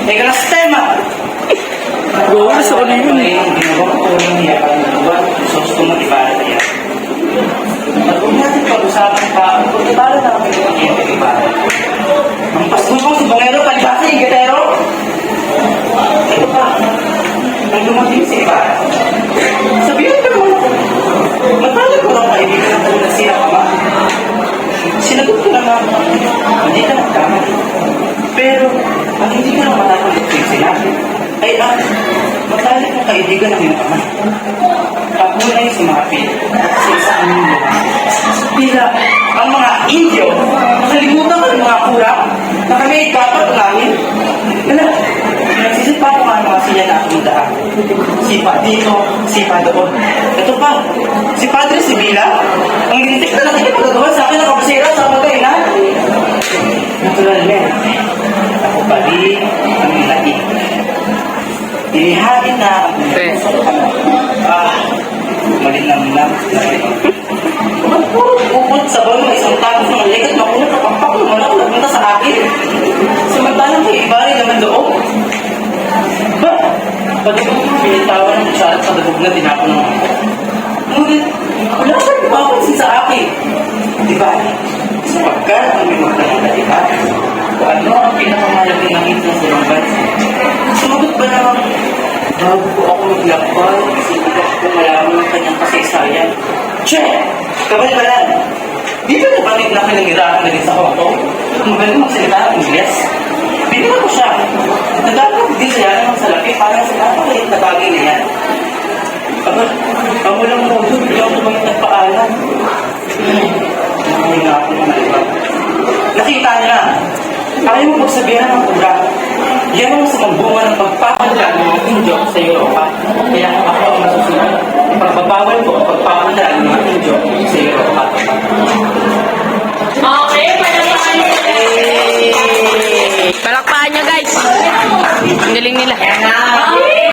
Ikaw na sistema. Gawin sa ano yun eh. Ginawa ko po rin niya pag nagawa. So, gusto mo ibara niya. At huwag natin pag-usapan pa, kung ibara na kami ng mga ibara. Ang paskong si Bongero, palibasa, Igatero. Ito pa, nang dumating si ibara. Sabihin ka mo, matalag ko lang kaibigan ng talaga siya, ama. Sinagot ko naman, hindi ka nagkama. Pero, ang hindi ka naman matapalit sila, ay matalag kong kaibigan ng iyong ama. Papunay si Mapit at sa isang mundo. Tila, ang mga Indio, nakalimutan ko ng mga kura na kami ay dapat namin. Wala, nagsisip pa ako nga mga siya na akong daan. Sipa dito, sipa doon. Ito pa, si Padre Sibila, ang lintik na nakikipagagawa sa akin ng kabasira sa pagkainan. Naturalmente, ako pa rin ang nilaki. Inihain na ang puso ko. Malinang lang. Ba't puro bukod sa bayo ng isang tapos ng ligat na unang kapakpak naman ako nagpunta sa akin? Samantalang kay Ibari naman doon. Ba? Pwede ko pinitawan ng kusarat sa dagog na tinapon ng ako. Ngunit, wala siya ipapansin sa akin. Ibari, sapagkat ang may magdamang na Ibari, ano ang pinakamalaki ng ito sa mga bansa? Sumagot ba naman, bago ko ako maglakbay, sinikap ko malaman ng kanyang kasaysayan. Che! Kabal ba lang? Di ba nabanit na kinangirahan na rin sa Hong Kong? Magaling magsalita ng Ingles. Bibigyan ko siya. Nagagawa din siya naman sa laki parang sa napakalit na bagay na yan. Aba, kamulang mo doon, hindi ako bang nagpaalam. Hindi nga ako mga iba. Nakita niya, ayaw mo magsabihan ng kura. Yan ang sa bunga ng pagpapadala ng mga Indio sa Europa. Kaya ako ang masusunod. Pagbabawal ko ang pagpapadala ng mga Indio sa Europa. Okay, palakpakan nyo guys. Palakpakan nyo guys. Ang galing nila.